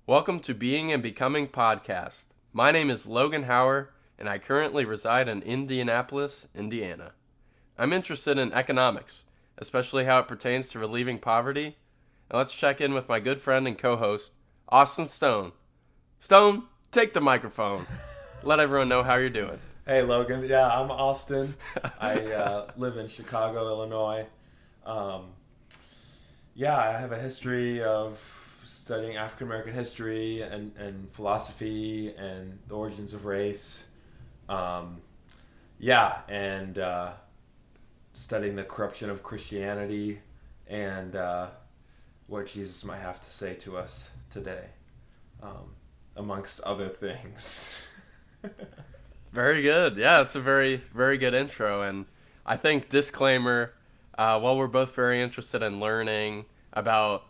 Welcome to Being and Becoming Podcast. My name is Logan Hauer, and I currently reside in Indianapolis, Indiana. I'm interested in economics, especially how it pertains to relieving poverty. And let's check in with my good friend and co-host, Austin Stone. Stone, take the microphone. Let everyone know how you're doing. Hey Logan, yeah, I'm Austin. I live in Chicago, Illinois. I have a history of studying African American history and philosophy and the origins of race. And studying the corruption of Christianity and what Jesus might have to say to us today, amongst other things. Very good. Yeah, it's a very, very good intro. And I think disclaimer, while we're both very interested in learning about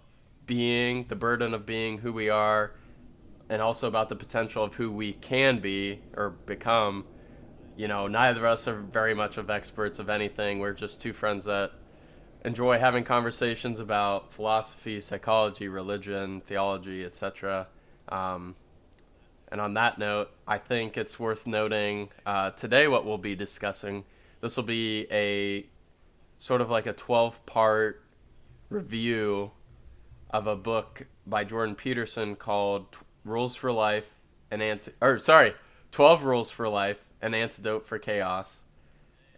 being, the burden of being who we are, and also about the potential of who we can be or become, neither of us are very much of experts of anything. We're just two friends that enjoy having conversations about philosophy, psychology, religion, theology, etc. And on that note, I think it's worth noting today what we'll be discussing. This will be a sort of like a 12-part review of a book by Jordan Peterson called 12 Rules for Life, An Antidote for Chaos.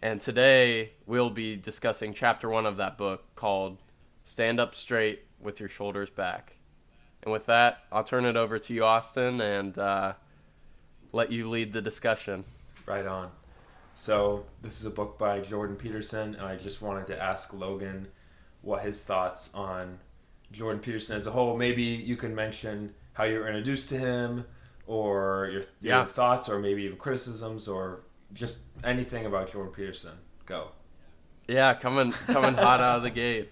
And today we'll be discussing chapter 1 of that book called Stand Up Straight with Your Shoulders Back. And with that, I'll turn it over to you, Austin, and let you lead the discussion. Right on. So this is a book by Jordan Peterson, and I just wanted to ask Logan what his thoughts on Jordan Peterson as a whole. Maybe you can mention how you were introduced to him, or your thoughts, or maybe even criticisms, or just anything about Jordan Peterson. Go. Yeah, coming hot out of the gate.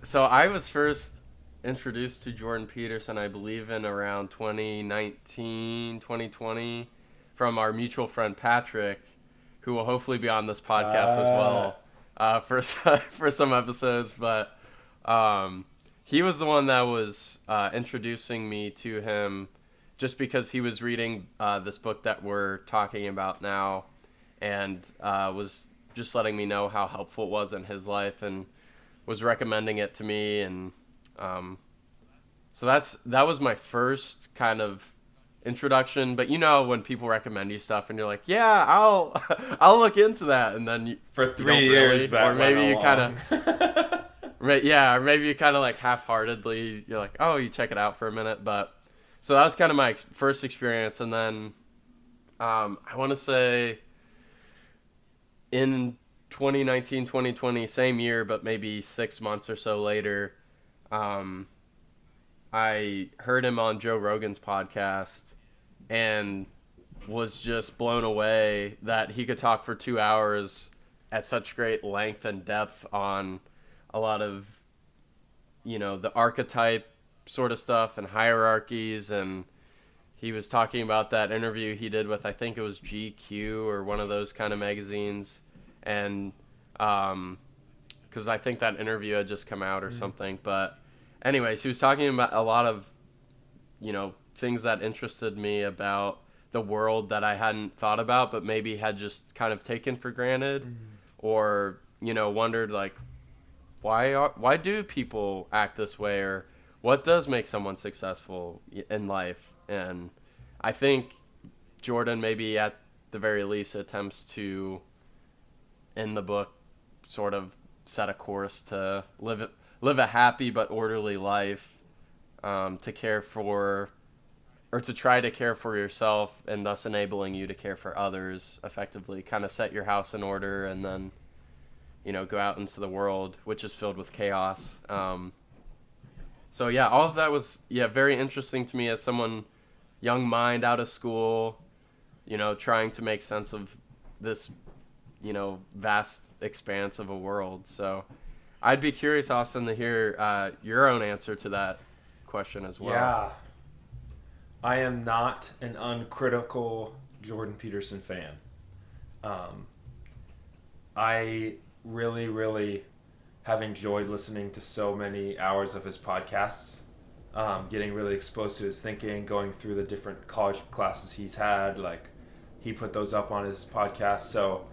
So I was first introduced to Jordan Peterson, I believe, in around 2019, 2020, from our mutual friend Patrick, who will hopefully be on this podcast as well for some episodes. But he was the one that was introducing me to him, just because he was reading this book that we're talking about now, and was just letting me know how helpful it was in his life, and was recommending it to me. And so that was my first kind of introduction. But when people recommend you stuff and you're like, yeah, I'll look into that, and then for 3 years really, that or maybe you kind of or maybe you kind of like half-heartedly, you're like, oh, you check it out for a minute. But so that was kind of my first experience. And then I want to say in 2019, 2020, same year, but maybe 6 months or so later, I heard him on Joe Rogan's podcast and was just blown away that he could talk for 2 hours at such great length and depth on a lot of, the archetype sort of stuff and hierarchies. And he was talking about that interview he did with, I think it was GQ or one of those kind of magazines. And because I think that interview had just come out or something. But anyways, he was talking about a lot of, things that interested me about the world that I hadn't thought about, but maybe had just kind of taken for granted, or, wondered like, why do people act this way, or what does make someone successful in life? And I think Jordan, maybe at the very least, attempts to, in the book, sort of set a course to live a happy but orderly life, to care for, or to try to care for yourself, and thus enabling you to care for others effectively. Kind of set your house in order, and then, go out into the world, which is filled with chaos. So yeah, all of that was very interesting to me as someone, young mind, out of school, trying to make sense of this, vast expanse of a world. So I'd be curious, Austin, to hear your own answer to that question as well. Yeah. I am not an uncritical Jordan Peterson fan. I really, really have enjoyed listening to so many hours of his podcasts. getting really exposed to his thinking, going through the different college classes he's had. Like, he put those up on his podcast. So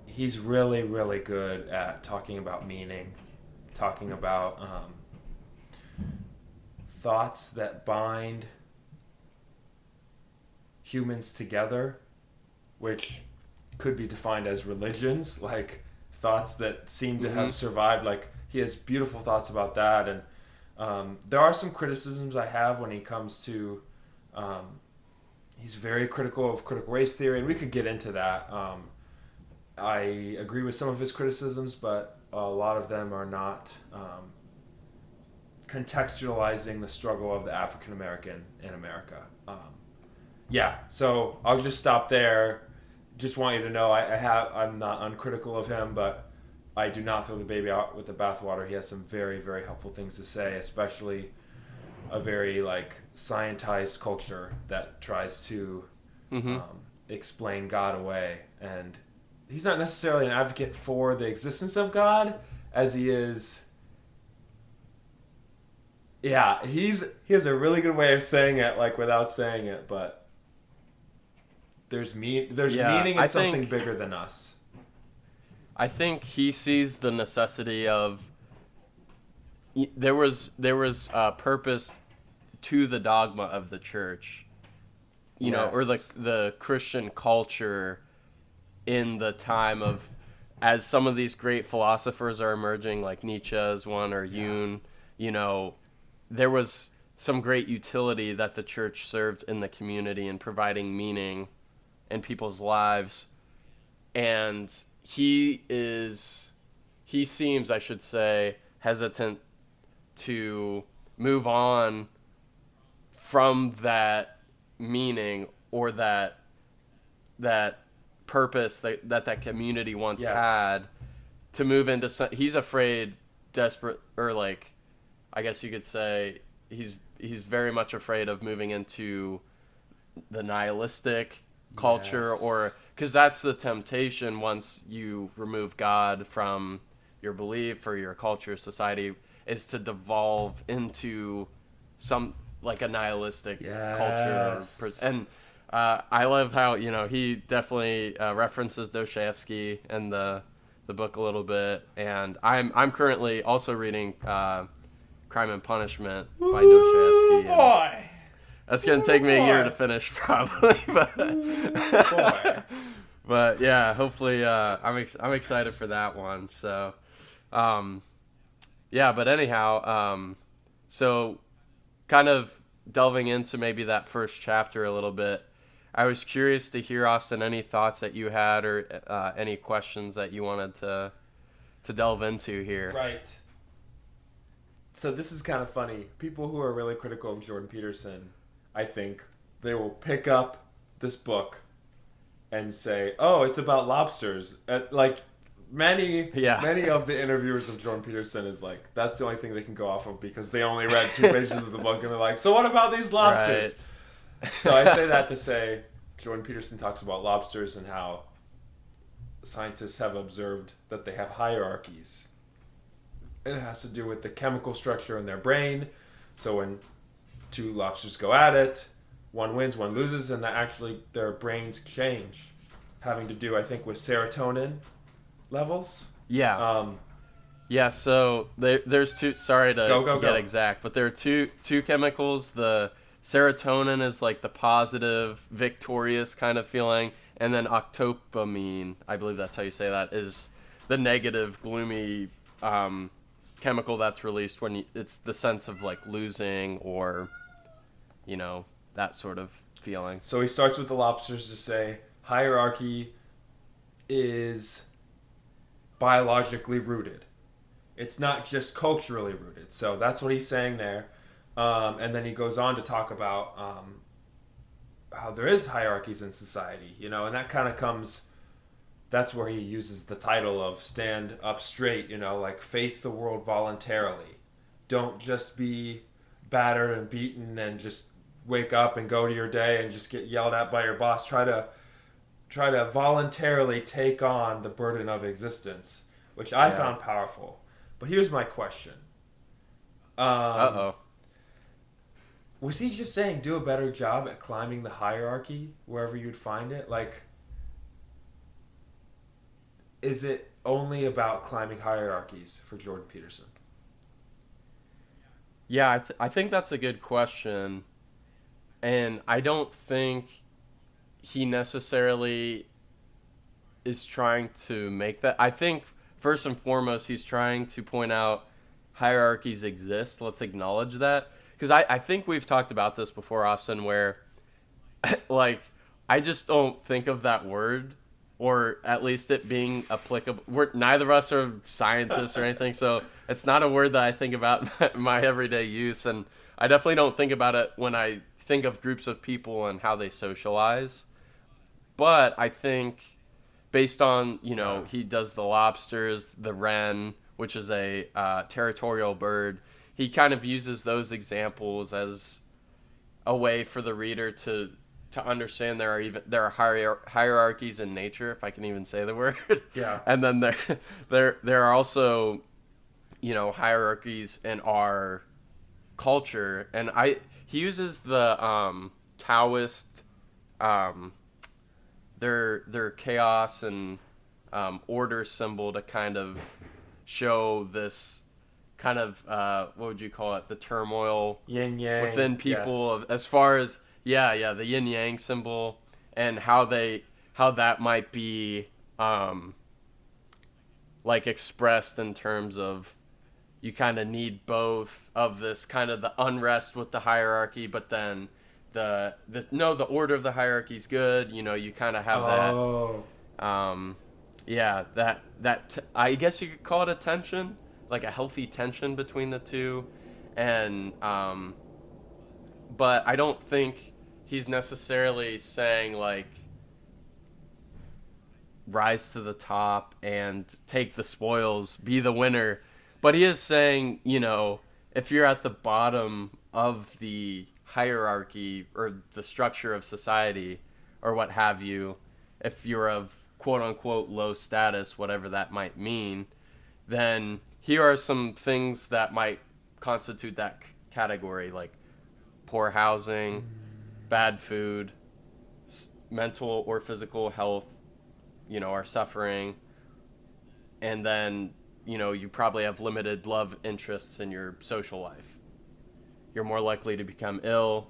he's really, really good at talking about meaning, talking about thoughts that bind humans together, which could be defined as religions, like thoughts that seem to have survived. Like, he has beautiful thoughts about that. And there are some criticisms I have when he comes to he's very critical of critical race theory, and we could get into that. I agree with some of his criticisms, but a lot of them are not contextualizing the struggle of the African American in America. Yeah, so I'll just stop there. Just want you to know I'm not uncritical of him, but I do not throw the baby out with the bathwater. He has some very, very helpful things to say, especially a very scientized culture that tries to explain God away. And he's not necessarily an advocate for the existence of God as he is. Yeah, he has a really good way of saying it, without saying it, but there's meaning in something bigger than us. I think he sees the necessity of there was purpose to the dogma of the church, you know, or the Christian culture in the time of, as some of these great philosophers are emerging, like Nietzsche is one, or Jung, you know, there was some great utility that the church served in the community in providing meaning in people's lives. And he seems, I should say, hesitant to move on from that meaning or that purpose that community once had, to move into he's afraid, desperate, or I guess you could say he's very much afraid of moving into the nihilistic culture, or because that's the temptation once you remove God from your belief or your culture, society, is to devolve into some a nihilistic culture. And I love how, you know, he definitely references Dostoevsky in the book a little bit, and I'm currently also reading Crime and Punishment by Dostoevsky. Boy. That's going to take me a year to finish, probably. But yeah, hopefully I'm excited for that one. So, yeah, but anyhow, so kind of delving into maybe that first chapter a little bit, I was curious to hear, Austin, any thoughts that you had, or any questions that you wanted to delve into here. Right. So this is kind of funny. People who are really critical of Jordan Peterson, I think they will pick up this book and say, "Oh, it's about lobsters." Many of the interviewers of Jordan Peterson is that's the only thing they can go off of, because they only read 2 pages of the book and they're like, "So what about these lobsters?" Right. So I say that to say Jordan Peterson talks about lobsters and how scientists have observed that they have hierarchies. It has to do with the chemical structure in their brain. So when 2 lobsters go at it, one wins, one loses, and that actually their brains change, having to do, I think, with serotonin levels. Yeah. Yeah, so there's 2, sorry to get exact, but there are two chemicals. The serotonin is the positive, victorious kind of feeling, and then octopamine, I believe that's how you say that, is the negative, gloomy chemical that's released when it's the sense of losing, or, you know, that sort of feeling. So he starts with the lobsters to say hierarchy is biologically rooted. It's not just culturally rooted. So that's what he's saying there. And then he goes on to talk about how there is hierarchies in society, you know, and that kind of comes, that's where he uses the title of Stand Up Straight, you know, face the world voluntarily. Don't just be battered and beaten and just wake up and go to your day and just get yelled at by your boss. Try to voluntarily take on the burden of existence, which I found powerful. But here's my question. Uh-oh. Was he just saying do a better job at climbing the hierarchy wherever you'd find it? Like, is it only about climbing hierarchies for Jordan Peterson? Yeah, I think that's a good question. And I don't think he necessarily is trying to make that. I think, first and foremost, he's trying to point out hierarchies exist. Let's acknowledge that. Because I think we've talked about this before, Austin, where, like, I just don't think of that word, or at least it being applicable. Neither of us are scientists or anything, so it's not a word that I think about in my everyday use. And I definitely don't think about it when I think of groups of people and how they socialize. But I think based on, he does the lobsters, the wren, which is a territorial bird, he kind of uses those examples as a way for the reader to understand there are hierarchies in nature, if I can even say the word. Yeah. And then there are also, hierarchies in our culture, and he uses the Taoist their chaos and order symbol to kind of show this kind of what would you call it, the turmoil Yin yang within people, yes. as far as the yin yang symbol, and how that might be like expressed in terms of you kind of need both of this kind of the unrest with the hierarchy, but then the order of the hierarchy is good. You kind of have that. I guess you could call it a tension, like a healthy tension between the two, and but I don't think he's necessarily saying like rise to the top and take the spoils, be the winner. But he is saying, if you're at the bottom of the hierarchy or the structure of society or what have you, if you're of quote unquote low status, whatever that might mean, then here are some things that might constitute that category, like poor housing, bad food, mental or physical health, are suffering, and then, you probably have limited love interests in your social life. You're more likely to become ill,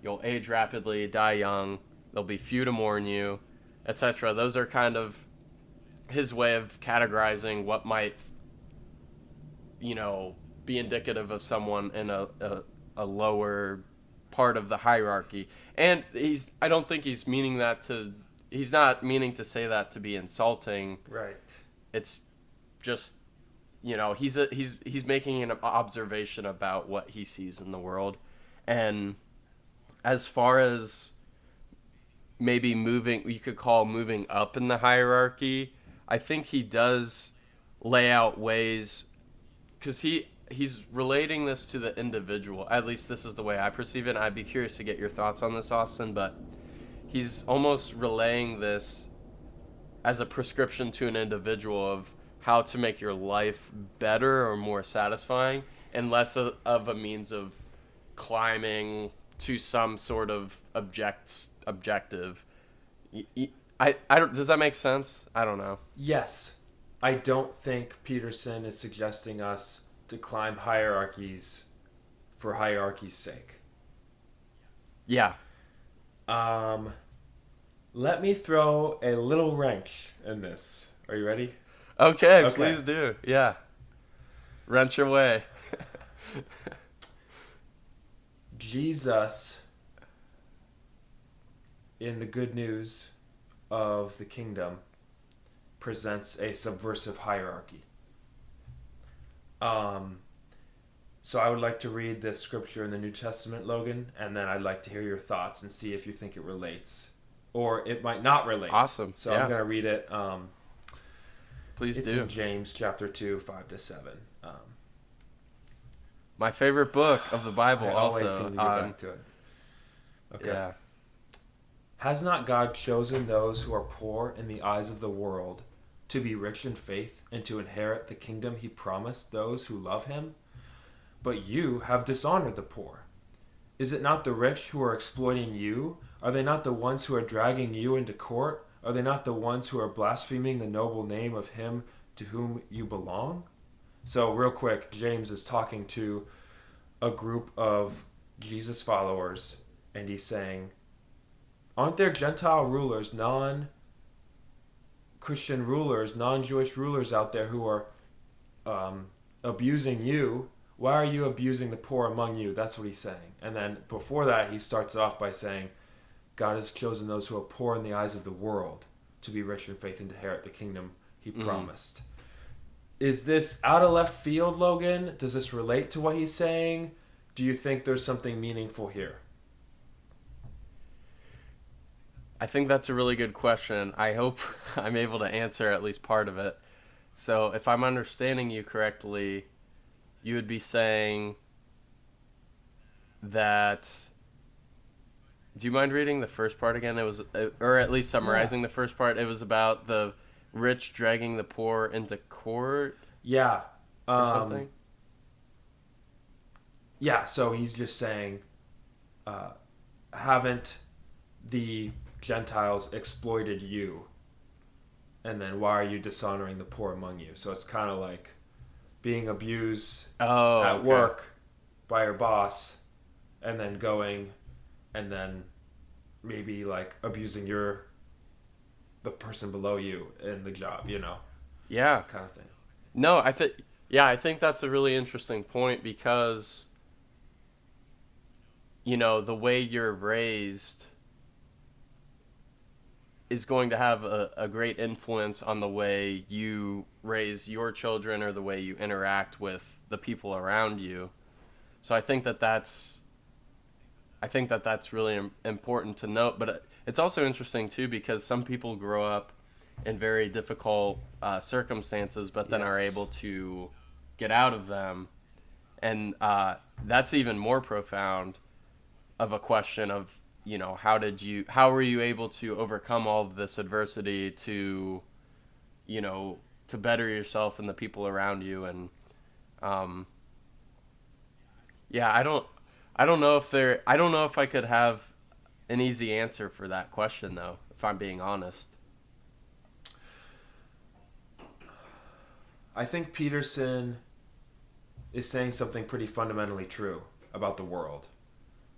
you'll age rapidly, die young, there'll be few to mourn you, etc. Those are kind of his way of categorizing what might, be indicative of someone in a lower part of the hierarchy. And I don't think he's not meaning to say that to be insulting. Right. It's just, he's making an observation about what he sees in the world. And as far as maybe you could call moving up in the hierarchy, I think he does lay out ways, because he's relating this to the individual. At least this is the way I perceive it. I'd be curious to get your thoughts on this, Austin, but he's almost relaying this as a prescription to an individual of how to make your life better or more satisfying, and less of a means of climbing to some sort of objective. I don't. Does that make sense? I don't know. Yes. I don't think Peterson is suggesting us to climb hierarchies for hierarchy's sake. Yeah. Let me throw a little wrench in this. Are you ready? Okay, please do. Yeah. Wrench your way. Jesus, in the good news of the kingdom, presents a subversive hierarchy. So I would like to read this scripture in the New Testament, Logan, and then I'd like to hear your thoughts and see if you think it relates. Or it might not relate. Awesome. So I'm going to read it. Please it's do. in James chapter 2, 5-7. My favorite book of the Bible I also. always seem to get back to it. Okay. Yeah. Has not God chosen those who are poor in the eyes of the world to be rich in faith and to inherit the kingdom he promised those who love him? but you have dishonored the poor. Is it not the rich who are exploiting you? Are they not the ones who are dragging you into court? Are they not the ones who are blaspheming the noble name of him to whom you belong? So, real quick, James is talking to a group of Jesus followers, and he's saying, aren't there Gentile rulers, non-Christian rulers, non-Jewish rulers out there who are abusing you? Why are you abusing the poor among you? That's what he's saying. And then before that, he starts off by saying, God has chosen those who are poor in the eyes of the world to be rich in faith and to inherit the kingdom he promised. Is this out of left field, Logan? Does this relate to what he's saying? Do you think there's something meaningful here? I think that's a really good question. I hope I'm able to answer at least part of it. So if I'm understanding you correctly, you would be saying that... Do you mind reading the first part again? It was, or at least summarizing the first part. It was about the rich dragging the poor into court. Yeah. Or something. Yeah. So he's just saying, haven't the Gentiles exploited you? And then why are you dishonoring the poor among you? So it's kind of like being abused at work by your boss, and then going and then maybe like abusing the person below you in the job, Yeah. kind of thing. No, I think that's a really interesting point because, the way you're raised is going to have a great influence on the way you raise your children or the way you interact with the people around you. So I think that's really important to note. But it's also interesting, too, because some people grow up in very difficult circumstances, but then are able to get out of them. And that's even more profound of a question of, how were you able to overcome all of this adversity to better yourself and the people around you? And I don't know if I could have an easy answer for that question, though, if I'm being honest. I think Peterson is saying something pretty fundamentally true about the world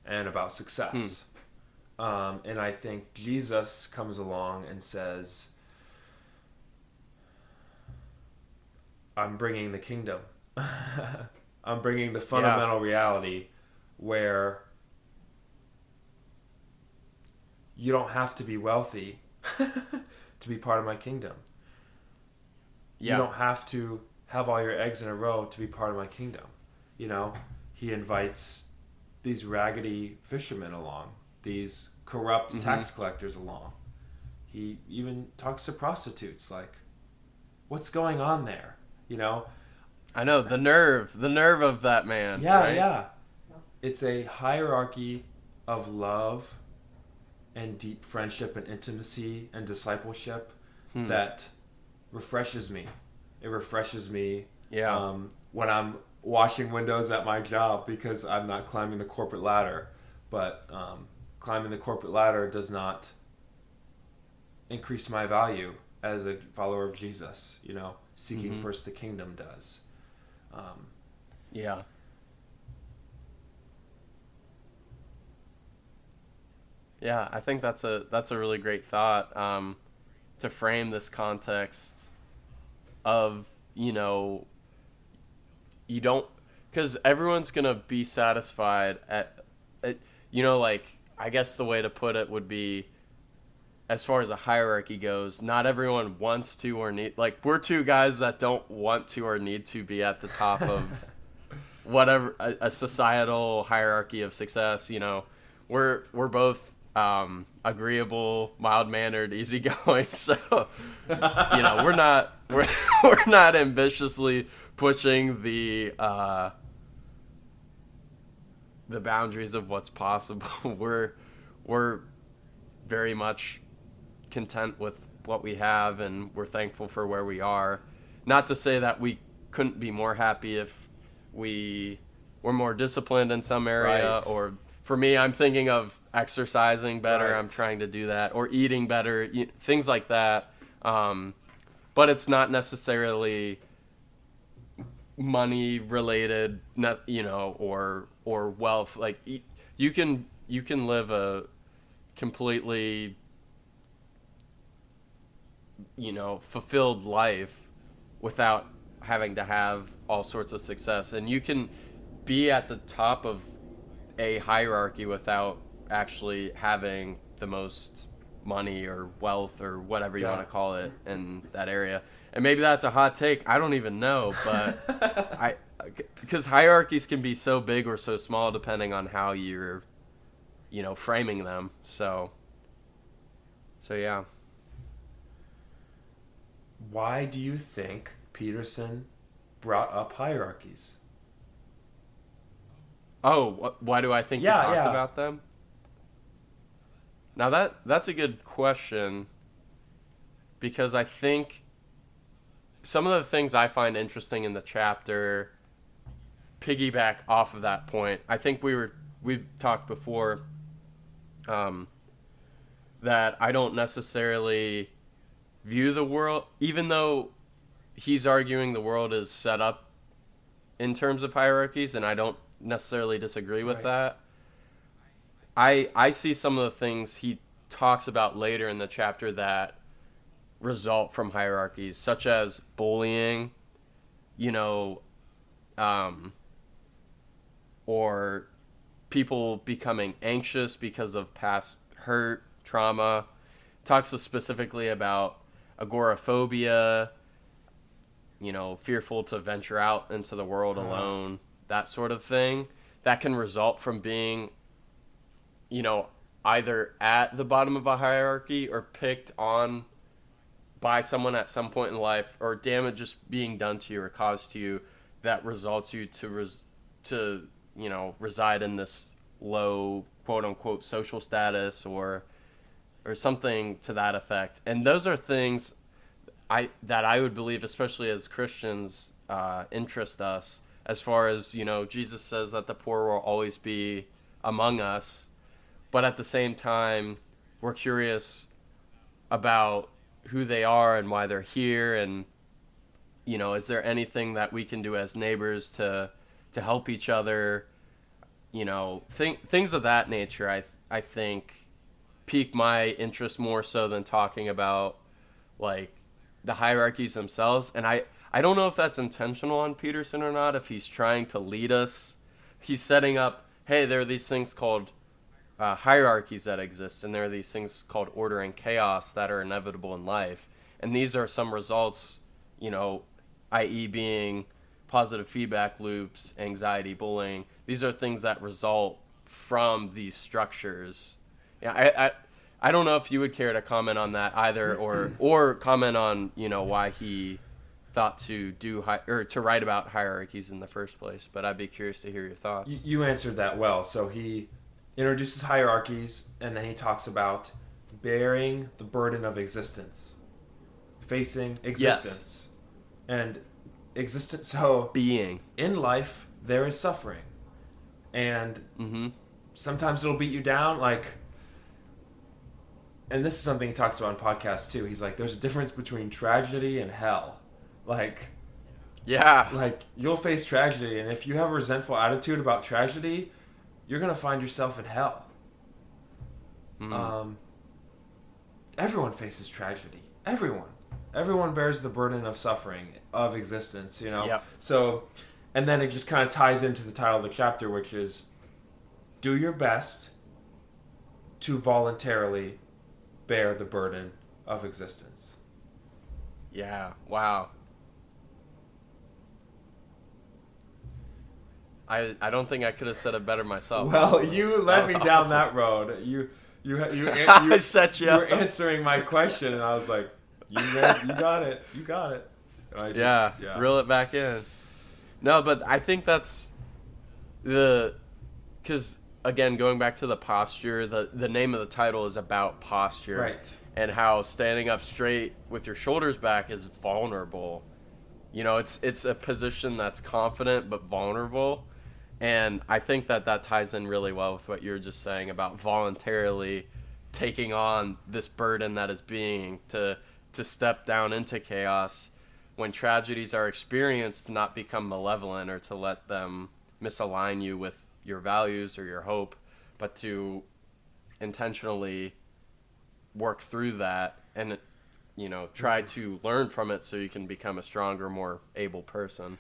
and about success. And I think Jesus comes along and says, I'm bringing the kingdom. I'm bringing the fundamental reality where you don't have to be wealthy to be part of my kingdom. You don't have to have all your eggs in a row to be part of my kingdom. He invites these raggedy fishermen along, these corrupt tax collectors along. He even talks to prostitutes, like, what's going on there? I know, the nerve of that man. Yeah, right? yeah. It's a hierarchy of love and deep friendship and intimacy and discipleship that refreshes me. It refreshes me when I'm washing windows at my job because I'm not climbing the corporate ladder. But climbing the corporate ladder does not increase my value as a follower of Jesus. Seeking first the kingdom does. Yeah, I think that's a really great thought to frame this context of, you don't, because everyone's gonna be satisfied at like, I guess the way to put it would be, as far as a hierarchy goes, not everyone wants to or need, like, we're two guys that don't want to or need to be at the top of whatever a societal hierarchy of success. We're both agreeable, mild-mannered, easygoing, so we're not ambitiously pushing the boundaries of what's possible. We're very much content with what we have, and we're thankful for where we are. Not to say that we couldn't be more happy if we we're more disciplined in some area, Right. or for me, I'm thinking of exercising better. Right. I'm trying to do that, or eating better, things like that. But it's not necessarily money related, or wealth. Like you can live a completely fulfilled life without having to have all sorts of success, and you can be at the top of a hierarchy without actually having the most money or wealth or whatever you want to call it in that area. And maybe that's a hot take, I don't even know, but because hierarchies can be so big or so small depending on how you're framing them. So yeah. Why do you think Peterson brought up hierarchies? Oh, why do I think he talked about them? Now that's a good question, because I think some of the things I find interesting in the chapter piggyback off of that point. I think we've talked before that I don't necessarily view the world, even though he's arguing the world is set up in terms of hierarchies, and I don't necessarily disagree with that. I see some of the things he talks about later in the chapter that result from hierarchies, such as bullying, or people becoming anxious because of past hurt, trauma. Talks specifically about agoraphobia, fearful to venture out into the world alone, that sort of thing. That can result from being, either at the bottom of a hierarchy or picked on by someone at some point in life, or damage just being done to you or caused to you that results you to reside in this low quote unquote social status or something to that effect. And those are things that I would believe, especially as Christians, interest us, as far as, Jesus says that the poor will always be among us, but at the same time, we're curious about who they are and why they're here, and, is there anything that we can do as neighbors to help each other, things of that nature, I think pique my interest more so than talking about, like, the hierarchies themselves. And I don't know if that's intentional on Peterson or not, if he's trying to lead us. He's setting up, hey, there are these things called hierarchies that exist, and there are these things called order and chaos that are inevitable in life. And these are some results, i.e. being positive feedback loops, anxiety, bullying. These are things that result from these structures. Yeah, I don't know if you would care to comment on that either, or comment on why he thought to to write about hierarchies in the first place. But I'd be curious to hear your thoughts. You answered that well. So he introduces hierarchies, and then he talks about bearing the burden of existence, facing existence, and existence. So being in life there is suffering, and sometimes it'll beat you down, like. And this is something he talks about in podcasts too. He's like, there's a difference between tragedy and hell. Like, you'll face tragedy, and if you have a resentful attitude about tragedy, you're going to find yourself in hell. Everyone faces tragedy. Everyone bears the burden of suffering, of existence, Yep. So, and then it just kind of ties into the title of the chapter, which is, do your best to voluntarily bear the burden of existence. Yeah, wow. I don't think I could have said it better myself. Well, you led me down that road. You I set you you up. were answering my question, and I was like, you got it. Reel it back in. No, but I think that's because again, going back to the posture, the name of the title is about posture. Right. And how standing up straight with your shoulders back is vulnerable. It's a position that's confident but vulnerable. And I think that ties in really well with what you were just saying about voluntarily taking on this burden that is being to step down into chaos when tragedies are experienced, to not become malevolent or to let them misalign you with your values or your hope, but to intentionally work through that and try to learn from it so you can become a stronger, more able person.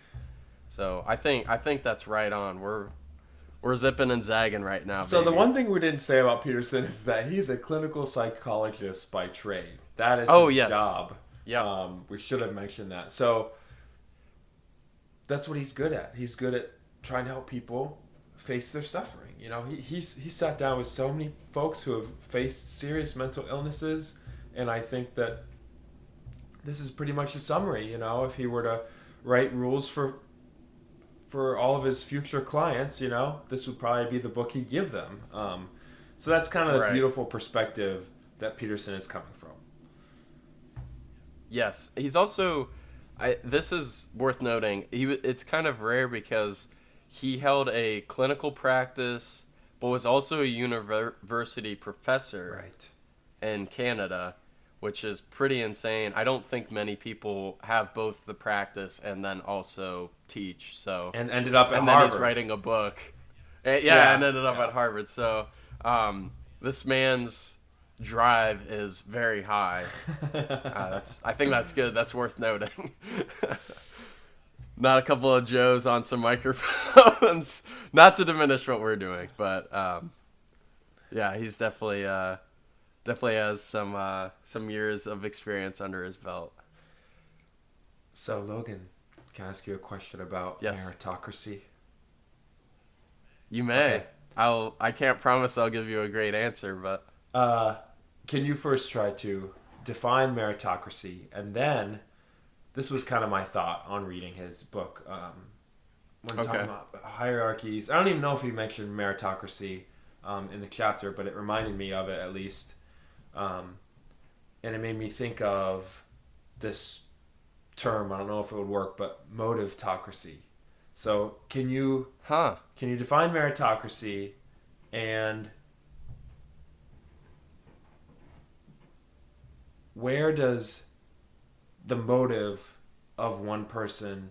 So I think that's right on. We're zipping and zagging right now. So baby. the one thing we didn't say about Peterson is that he's a clinical psychologist by trade. That is his job. Yeah. We should have mentioned that. So that's what he's good at. He's good at trying to help people face their suffering. He's sat down with so many folks who have faced serious mental illnesses, and I think that this is pretty much a summary. If he were to write rules for all of his future clients, this would probably be the book he'd give them. So that's kind of the beautiful perspective that Peterson is coming from. Yes. He's also, this is worth noting, it's kind of rare because he held a clinical practice, but was also a university professor in Canada, which is pretty insane. I don't think many people have both the practice and then also teach. So and ended up at and Harvard. Then he's writing a book. And ended up at Harvard. So this man's drive is very high. I think that's good. That's worth noting. Not a couple of Joes on some microphones. Not to diminish what we're doing, but he's definitely has some years of experience under his belt. So Logan, can I ask you a question about meritocracy? You may. Okay. I can't promise I'll give you a great answer, but can you first try to define meritocracy, and then this was kind of my thought on reading his book. When talking about hierarchies, I don't even know if he mentioned meritocracy in the chapter, but it reminded me of it at least. And it made me think of this term. I don't know if it would work, but motivetocracy. So can you define meritocracy, and where does the motive of one person,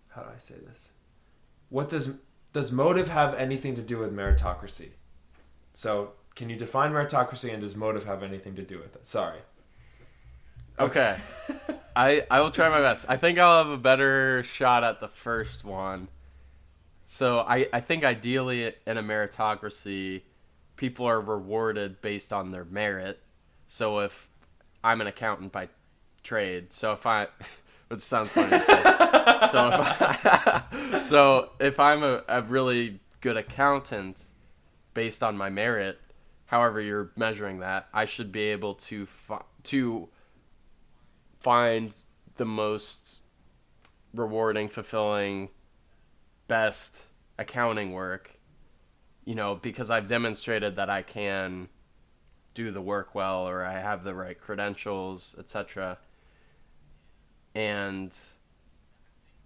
how do I say this? What does motive have anything to do with meritocracy? So can you define meritocracy, and does motive have anything to do with it? Sorry. Okay. I will try my best. I think I'll have a better shot at the first one. So I think ideally in a meritocracy, people are rewarded based on their merit. So if I'm an accountant by trade, which sounds funny to say. So if I'm a really good accountant based on my merit, however you're measuring that, I should be able to find the most rewarding, fulfilling, best accounting work, because I've demonstrated that I can do the work well, or I have the right credentials, etc. And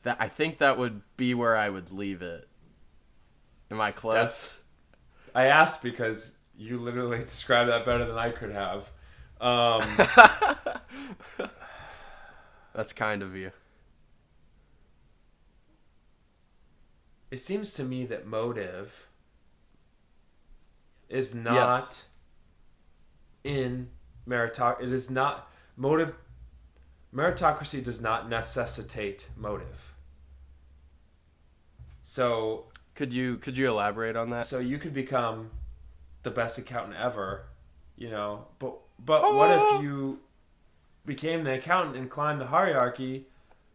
I think that would be where I would leave it. Am I close? I asked because you literally described that better than I could have. That's kind of you. It seems to me that motive is not in meritocracy. It is not motive. Meritocracy does not necessitate motive. So could you elaborate on that? So you could become the best accountant ever, but what if you became the accountant and climbed the hierarchy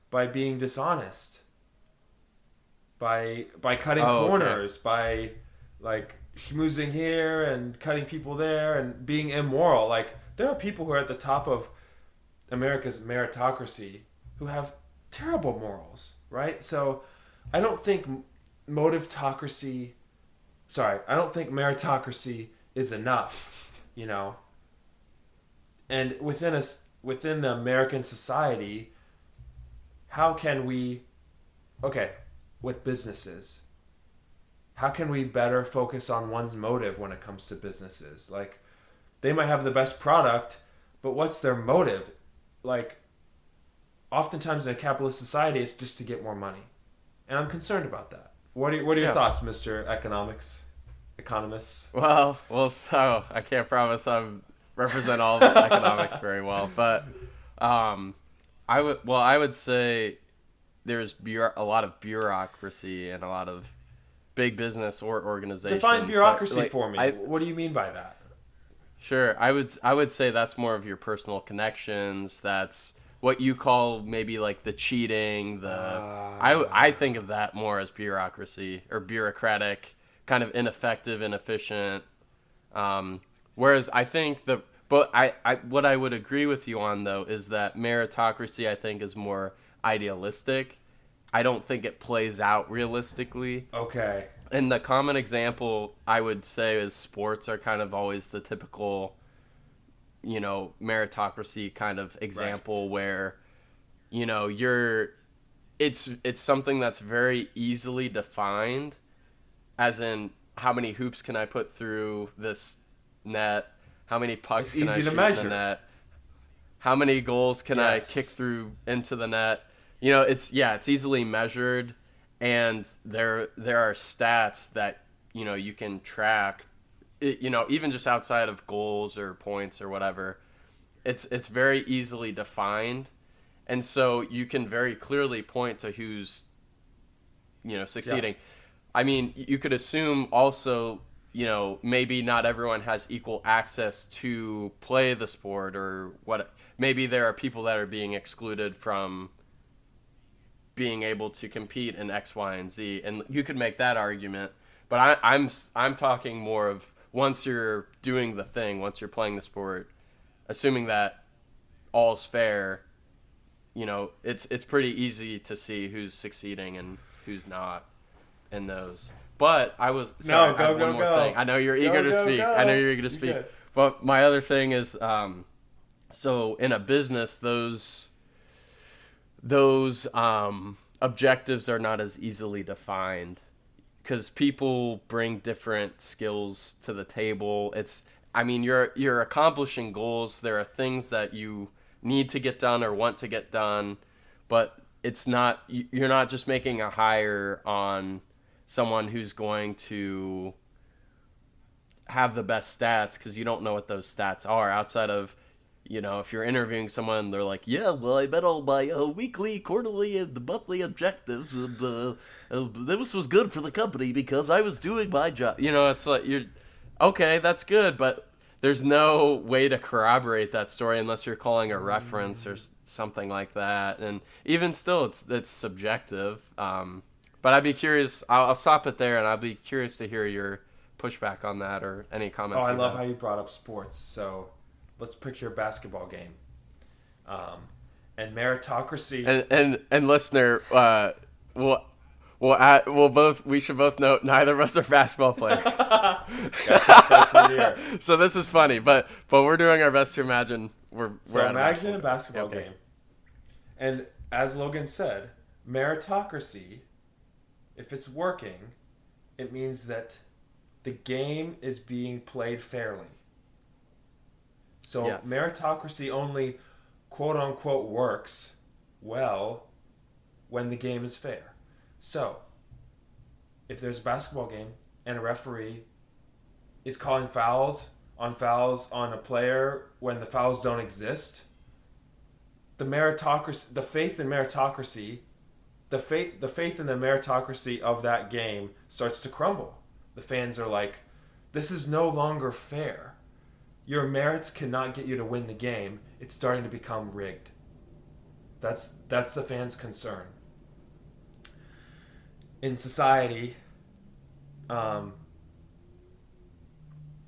by being dishonest, by cutting corners, by like schmoozing here and cutting people there and being immoral? Like, there are people who are at the top of America's meritocracy who have terrible morals, right? So I don't think meritocracy is enough, And within the American society, how can we, with businesses, how can we better focus on one's motive when it comes to businesses? Like, they might have the best product, but what's their motive? Like, oftentimes in a capitalist society, it's just to get more money. And I'm concerned about that. What are your thoughts, Mr. Economists? So I can't promise I represent all of economics very well, but I would say there's a lot of bureaucracy and a lot of big business or organizations. Define bureaucracy for me. What do you mean by that? Sure, I would say that's more of your personal connections. That's what you call maybe like the cheating. I think of that more as bureaucracy or bureaucratic, kind of ineffective, inefficient. Whereas I think what I would agree with you on though is that meritocracy I think is more idealistic. I don't think it plays out realistically. Okay. And the common example I would say is sports are kind of always the typical, meritocracy kind of example right. Where, it's something that's very easily defined, as in how many hoops can I put through this net, how many pucks can I shoot in the net, how many goals can I kick through into the net. It's easily measured, and there are stats that you can track. Even just outside of goals or points or whatever, it's very easily defined, and so you can very clearly point to who's succeeding. Yeah. I mean, you could assume also maybe not everyone has equal access to play the sport, or what. Maybe there are people that are being excluded from being able to compete in X, Y, and Z, and you could make that argument. But I'm talking more of once you're doing the thing, once you're playing the sport, assuming that all's fair, it's pretty easy to see who's succeeding and who's not in those. But I was sorry. I have one more thing. I know you're eager to speak. I know you're eager to speak. But my other thing is, so in a business, those objectives are not as easily defined because people bring different skills to the table. You're accomplishing goals. There are things that you need to get done or want to get done, but you're not just making a hire on someone who's going to have the best stats, because you don't know what those stats are outside of if you're interviewing someone, they're like, yeah, well, I met all my weekly, quarterly, and monthly objectives, and this was good for the company because I was doing my job. It's like, okay, that's good, but there's no way to corroborate that story unless you're calling a reference or something like that. And even still, it's subjective. But I'd be curious. I'll stop it there, and I'll be curious to hear your pushback on that or any comments. I love how you brought up sports. So let's picture a basketball game, and meritocracy. And listener, we should both note neither of us are basketball players. So this is funny, but we're doing our best to imagine we're imagine a basketball game, and as Logan said, meritocracy, if it's working, it means that the game is being played fairly. So meritocracy only, quote unquote, works well when the game is fair. So if there's a basketball game and a referee is calling fouls on a player when the fouls don't exist, the faith in the meritocracy of that game starts to crumble. The fans are like, this is no longer fair. Your merits cannot get you to win the game. It's starting to become rigged. That's the fans' concern. In society, I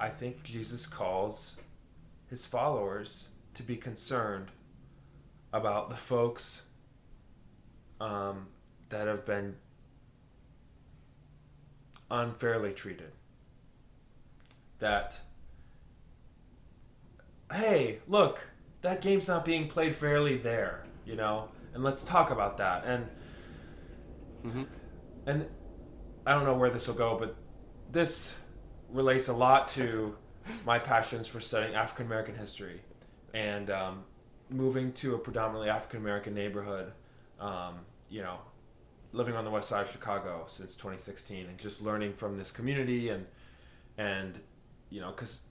think Jesus calls his followers to be concerned about the folks that have been unfairly treated. That, hey, look, that game's not being played fairly there, and let's talk about that. And I don't know where this will go, but this relates a lot to my passions for studying African American history, and moving to a predominantly African American neighborhood. You know, living on the west side of Chicago since 2016, and just learning from this community, and you know, because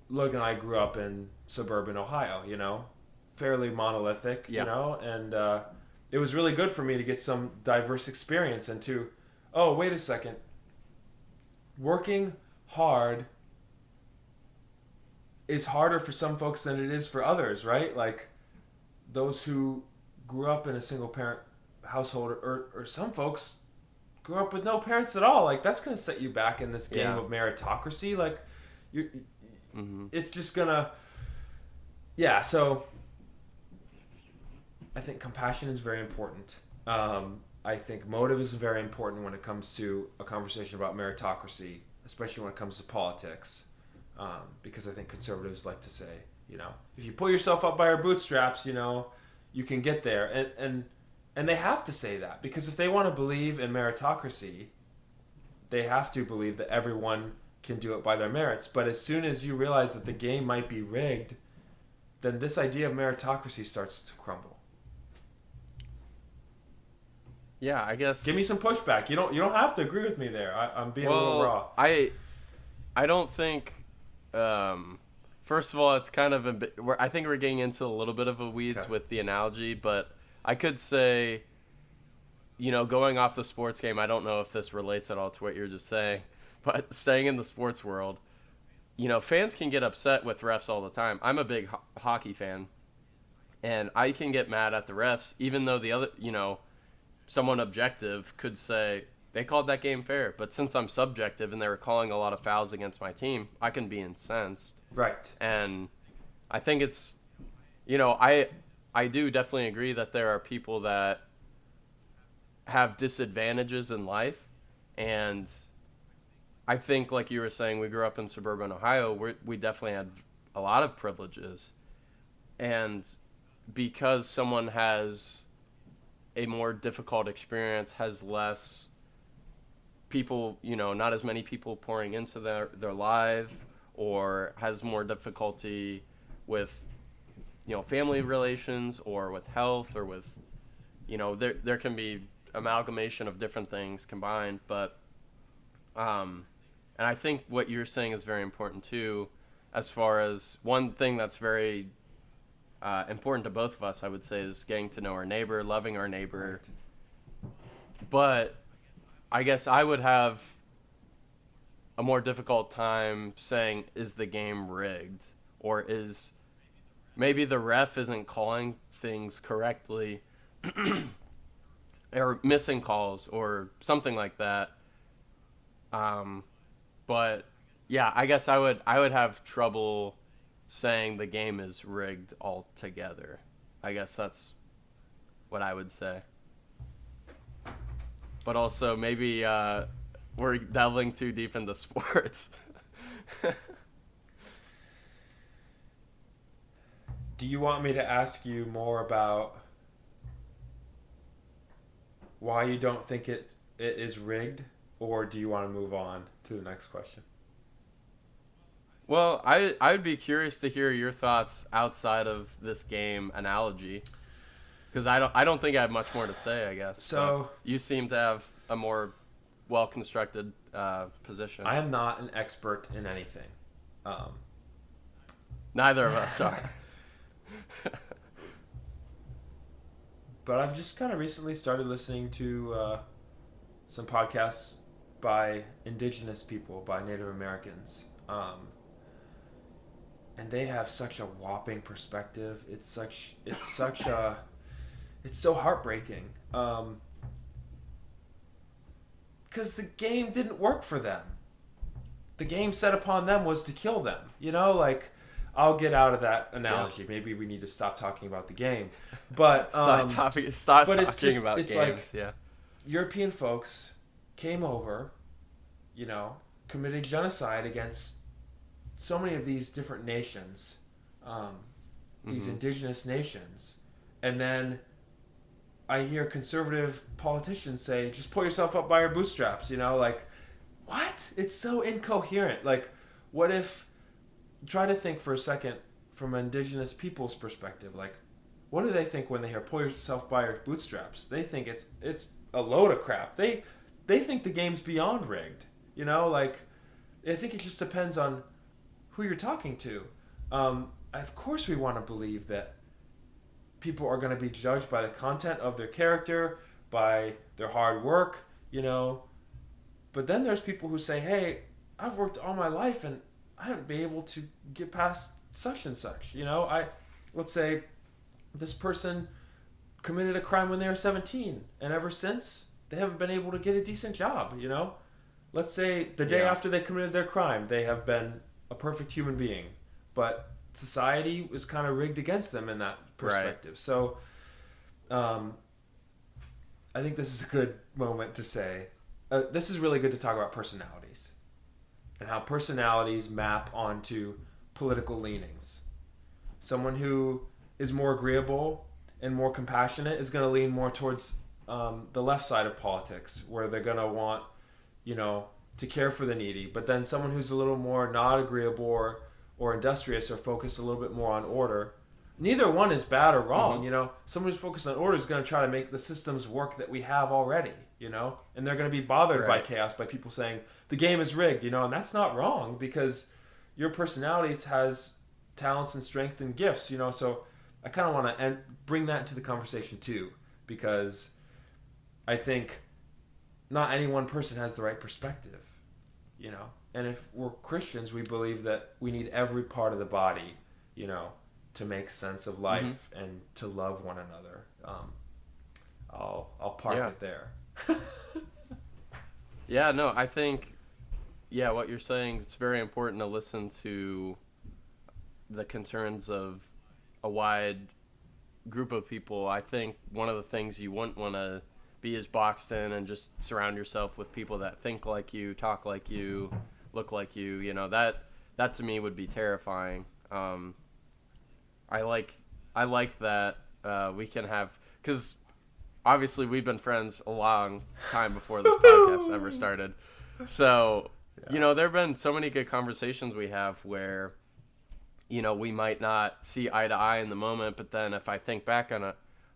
Logan and I grew up in suburban Ohio, you know, fairly monolithic, Yeah. you know, and it was really good for me to get some diverse experience and to, oh, wait a second, working hard is harder for some folks than it is for others, right? Like those who grew up in a single parent household, or some folks grew up with no parents at all. Like that's going to set you back in this game Yeah. of meritocracy. Like you, Mm-hmm. it's just gonna, yeah. So I think compassion is very important. I think motive is very important when it comes to a conversation about meritocracy, especially when it comes to politics. Because I think conservatives like to say, you know, if you pull yourself up by your bootstraps, you know, you can get there. And they have to say that, because if they want to believe in meritocracy, they have to believe that everyone can do it by their merits. But as soon as you realize that the game might be rigged, then this idea of meritocracy starts to crumble. Yeah, I guess. Give me some pushback. You don't have to agree with me there. I'm being a little raw. I don't think. First of all, it's kind of a bit. I think we're getting into a little bit of a weeds with the analogy, but I could say, you know, going off the sports game, I don't know if this relates at all to what you're just saying, but staying in the sports world, you know, fans can get upset with refs all the time. I'm a big hockey fan, and I can get mad at the refs, even though the other, you know, someone objective could say they called that game fair. But since I'm subjective and they were calling a lot of fouls against my team, I can be incensed. Right. And I think it's, you know, I do definitely agree that there are people that have disadvantages in life. And I think, like you were saying, we grew up in suburban Ohio. We definitely had a lot of privileges. And because someone has a more difficult experience, has less people, you know, not as many people pouring into their life, or has more difficulty with, you know, family relations, or with health, or with, you know, there can be amalgamation of different things combined. But and I think what you're saying is very important too, as far as one thing that's very important to both of us, I would say, is getting to know our neighbor, loving our neighbor. Right. But I guess I would have a more difficult time saying, is the game rigged? Or is maybe the ref isn't calling things correctly, or missing calls, or something like that. But yeah, I guess I would have trouble saying the game is rigged altogether. I guess that's what I would say. But also, maybe we're delving too deep into sports. Do you want me to ask you more about why you don't think it is rigged, or do you want to move on to the next question? Well, I would be curious to hear your thoughts outside of this game analogy, because I don't think I have much more to say, I guess. So but you seem to have a more well constructed position. I am not an expert in anything. Neither of us are. But I've just kind of recently started listening to some podcasts by indigenous people, by Native Americans. And they have such a whopping perspective. It's so heartbreaking. Because the game didn't work for them. The game set upon them was to kill them. You know, like, I'll get out of that analogy. Yeah. Maybe we need to stop talking about the game. But stop talking about games. Like, yeah. European folks came over, you know, committed genocide against so many of these different nations, these indigenous nations. And then I hear conservative politicians say, just pull yourself up by your bootstraps, you know, like, what? It's so incoherent. Like, what if, try to think for a second from indigenous people's perspective. Like, what do they think when they hear pull yourself by your bootstraps? They think it's a load of crap. They think the game's beyond rigged. You know, like, I think it just depends on who you're talking to. Of course we want to believe that people are going to be judged by the content of their character, by their hard work, you know. But then there's people who say, hey, I've worked all my life and I haven't been able to get past such and such. You know, let's say this person committed a crime when they were 17 and ever since they haven't been able to get a decent job, you know. Let's say the day after they committed their crime, they have been a perfect human being. But society was kind of rigged against them in that perspective. Right. So I think this is a good moment to say, this is really good to talk about personalities and how personalities map onto political leanings. Someone who is more agreeable and more compassionate is going to lean more towards the left side of politics, where they're going to want, you know, to care for the needy. But then someone who's a little more not agreeable or industrious or focused a little bit more on order, neither one is bad or wrong. Mm-hmm. You know, someone who's focused on order is going to try to make the systems work that we have already, you know, and they're going to be bothered by chaos, by people saying the game is rigged, you know, and that's not wrong, because your personality has talents and strength and gifts, you know. So I kind of want to bring that into the conversation too, because I think not any one person has the right perspective, you know. And if we're Christians, we believe that we need every part of the body, you know, to make sense of life and to love one another. I'll park it there. Yeah, no, I think, what you're saying, it's very important to listen to the concerns of a wide group of people. I think one of the things you wouldn't want to be is boxed in and just surround yourself with people that think like you, talk like you, look like you. You know, that to me would be terrifying. I like that we can have, because obviously we've been friends a long time before this podcast ever started. So, you know, there have been so many good conversations we have where, you know, we might not see eye to eye in the moment, but then if I think back on it,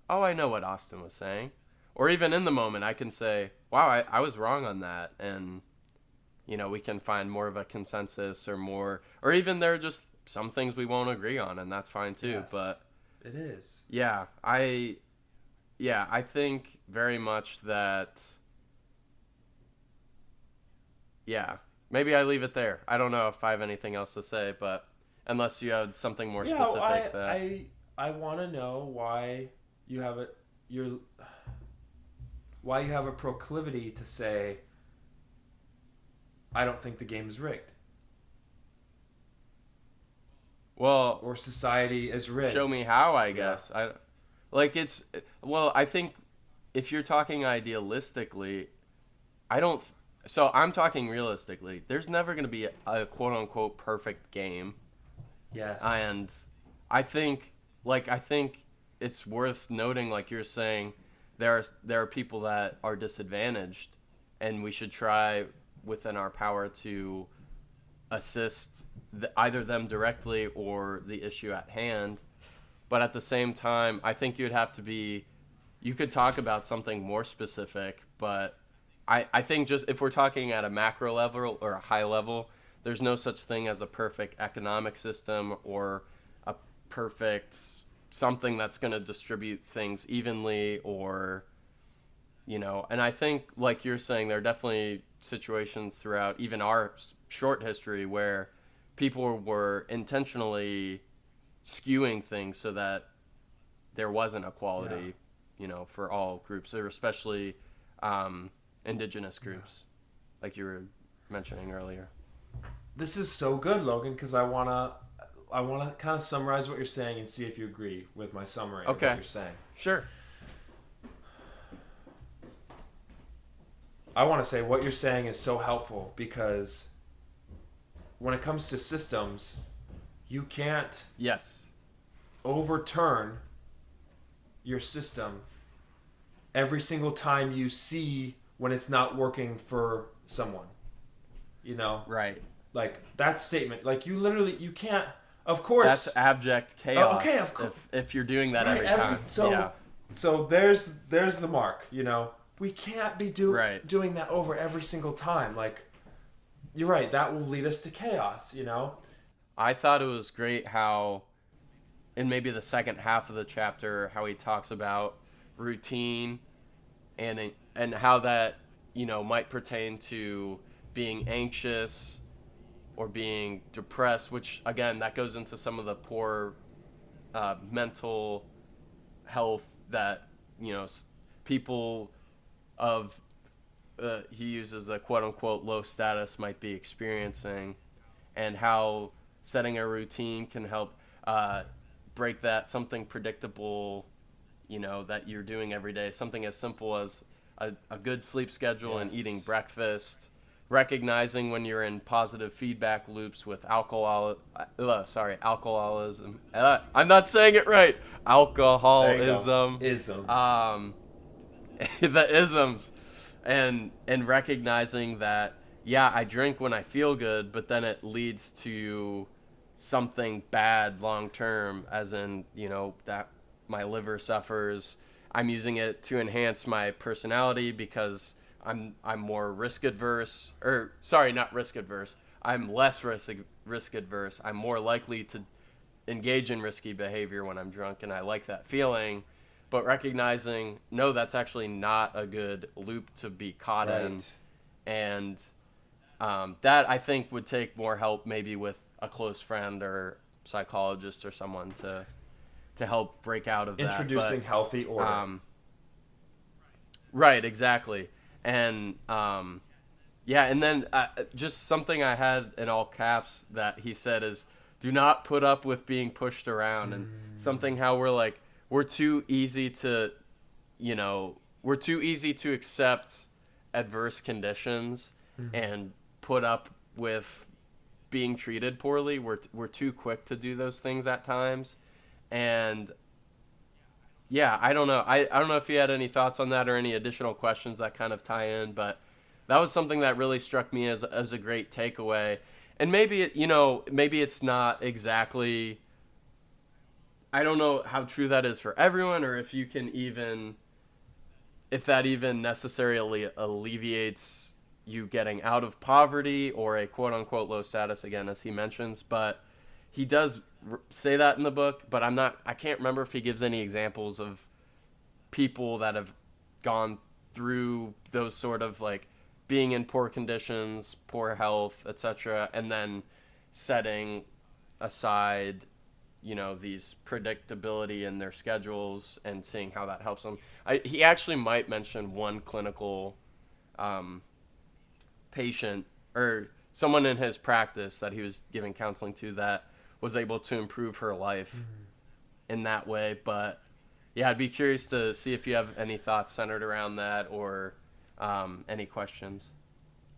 oh, I know what Austin was saying. Or even in the moment, I can say, wow, I was wrong on that. And, you know, we can find more of a consensus or even there are just some things we won't agree on, and that's fine too. Yes, but it is. Yeah, I think very much that, maybe I leave it there. I don't know if I have anything else to say, but unless you had something more specific. I want to know why you have why you have a proclivity to say, I don't think the game is rigged. Well, or society is rigged. Show me how, I guess. I think if you're talking idealistically, so I'm talking realistically. There's never going to be a quote unquote perfect game. Yes. And I think it's worth noting, like you're saying, there are people that are disadvantaged, and we should try within our power to assist either them directly or the issue at hand. But at the same time, I think you could talk about something more specific, but I think just if we're talking at a macro level or a high level, there's no such thing as a perfect economic system or a perfect something that's going to distribute things evenly, or, you know. And I think, like you're saying, there are definitely situations throughout even our short history where people were intentionally skewing things so that there wasn't equality, you know, for all groups, or especially indigenous groups, like you were mentioning earlier. This is so good, Logan, because I wanna kind of summarize what you're saying and see if you agree with my summary of what you're saying. Sure. I want to say what you're saying is so helpful, because when it comes to systems, you can't overturn your system every single time you see when it's not working for someone. you know? Right. Like, that statement, like, you can't, of course. That's abject chaos. Okay, of course. If you're doing that Right, every time. So there's the mark, you know? We can't be Right. doing that over every single time. Like, you're right, that will lead us to chaos, you know? I thought it was great how, in maybe the second half of the chapter, how he talks about routine and how that, might pertain to being anxious or being depressed, which again, that goes into some of the poor mental health that, people of, he uses a quote unquote low status might be experiencing, and how setting a routine can help break that, something predictable, that you're doing every day, something as simple as a good sleep schedule and eating breakfast, recognizing when you're in positive feedback loops with alcoholism. I'm not saying it right. Alcoholism. Isms. The isms, and recognizing that, yeah, I drink when I feel good, but then it leads to something bad long term, as in, that my liver suffers. I'm using it to enhance my personality because I'm more risk adverse, or sorry, not risk adverse. I'm less risk adverse. I'm more likely to engage in risky behavior when I'm drunk, and I like that feeling. But recognizing, no, that's actually not a good loop to be caught in, and that I think would take more help, maybe with a close friend or psychologist or someone to help break out of that. Introducing healthy order. Right, exactly. And and then just something I had in all caps that he said is, do not put up with being pushed around. And something how we're too easy to accept adverse conditions and put up with being treated poorly. We're too quick to do those things at times. And yeah, I don't know. I don't know if you had any thoughts on that or any additional questions that kind of tie in, but that was something that really struck me as a great takeaway. And maybe maybe it's not exactly, I don't know how true that is for everyone, or if that even necessarily alleviates you getting out of poverty or a quote unquote low status, again, as he mentions. But he does say that in the book, but I can't remember if he gives any examples of people that have gone through those sort of, like, being in poor conditions, poor health, etc., and then setting aside, these predictability in their schedules and seeing how that helps them. He actually might mention one clinical patient or someone in his practice that he was giving counseling to that was able to improve her life in that way. But yeah, I'd be curious to see if you have any thoughts centered around that, or any questions.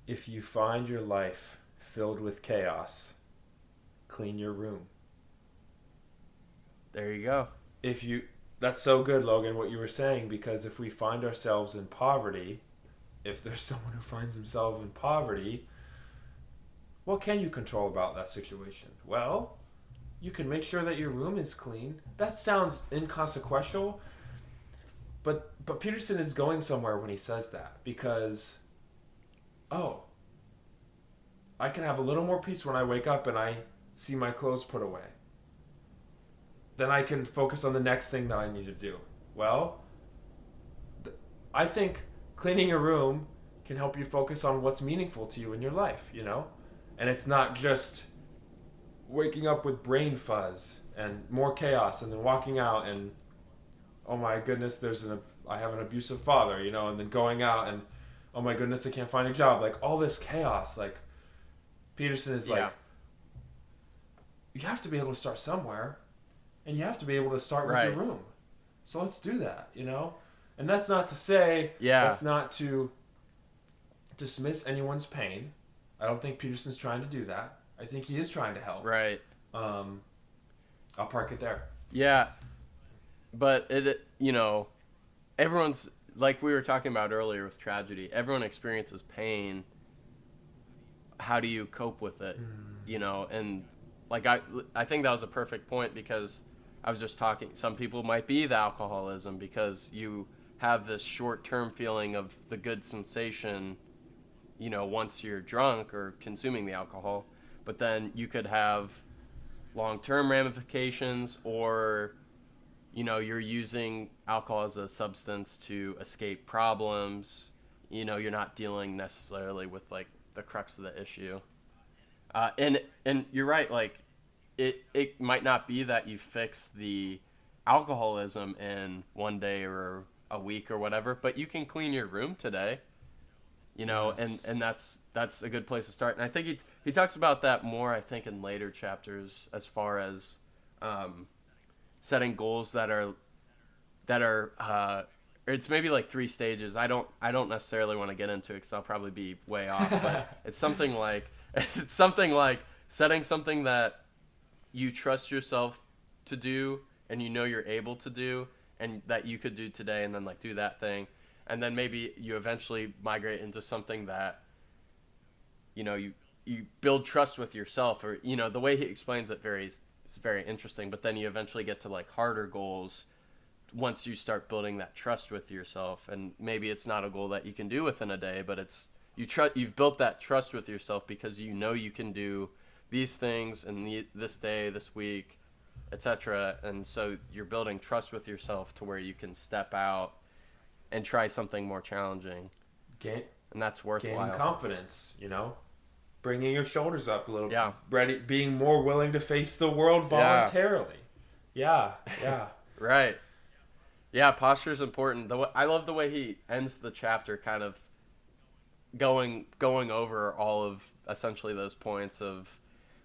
If you find your life filled with chaos, clean your room. There you go. That's so good, Logan, what you were saying, because if we find ourselves in poverty, if there's someone who finds themselves in poverty, what can you control about that situation? Well, you can make sure that your room is clean. That sounds inconsequential, but Peterson is going somewhere when he says that, because, I can have a little more peace when I wake up and I see my clothes put away. Then I can focus on the next thing that I need to do. Well, I think cleaning your room can help you focus on what's meaningful to you in your life, And it's not just waking up with brain fuzz and more chaos, and then walking out and, oh my goodness, I have an abusive father, and then going out and, oh my goodness, I can't find a job. Like, all this chaos. Like, Peterson is like, you have to be able to start somewhere, and you have to be able to start with your room. So let's do that, And that's not to say, that's not to dismiss anyone's pain. I don't think Peterson's trying to do that. I think he is trying to help. Right. I'll park it there. Yeah. But everyone's, like we were talking about earlier with tragedy, everyone experiences pain. how do you cope with it, and like I think that was a perfect point, because I was just talking, some people might be the alcoholism because you have this short-term feeling of the good sensation, once you're drunk or consuming the alcohol, but then you could have long-term ramifications, or you're using alcohol as a substance to escape problems. You're not dealing necessarily with like the crux of the issue. And you're right, like it might not be that you fix the alcoholism in one day or a week or whatever, but you can clean your room today, Yes. and that's a good place to start. And I think he talks about that more, I think, in later chapters, as far as setting goals that are it's maybe like 3 stages. I don't necessarily want to get into it because I'll probably be way off, but it's something like setting something that you trust yourself to do, and you're able to do, and that you could do today, and then like do that thing, and then maybe you eventually migrate into something that you build trust with yourself, or the way he explains it is very interesting. But then you eventually get to like harder goals once you start building that trust with yourself, and maybe it's not a goal that you can do within a day, but you've built that trust with yourself because you can do these things in this day, this week, etc. And so you're building trust with yourself to where you can step out and try something more challenging, Gain, and that's Gaining worthwhile. confidence, bringing your shoulders up a little, Yeah. ready, being more willing to face the world Yeah. voluntarily. Yeah, yeah. Right. Yeah, posture is important. I love the way he ends the chapter, kind of going over all of essentially those points of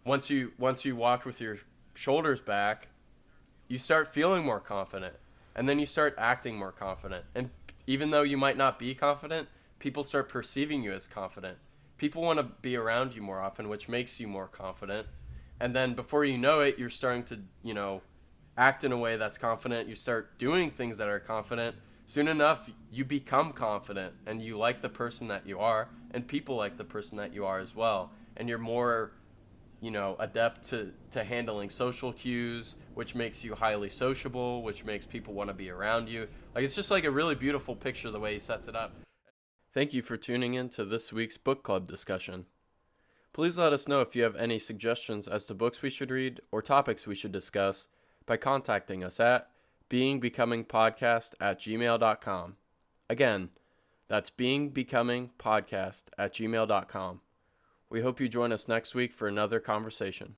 once you walk with your shoulders back, you start feeling more confident, and then you start acting more confident. And even though you might not be confident, people start perceiving you as confident. People want to be around you more often, which makes you more confident. And then before you know it, you're starting to, act in a way that's confident. You start doing things that are confident. Soon enough, you become confident, and you like the person that you are, and people like the person that you are as well. And you're more, adept to handling social cues, which makes you highly sociable, which makes people want to be around you. Like, it's just like a really beautiful picture the way he sets it up. Thank you for tuning in to this week's book club discussion. Please let us know if you have any suggestions as to books we should read or topics we should discuss by contacting us at beingbecomingpodcast@gmail.com. Again, that's beingbecomingpodcast@gmail.com. We hope you join us next week for another conversation.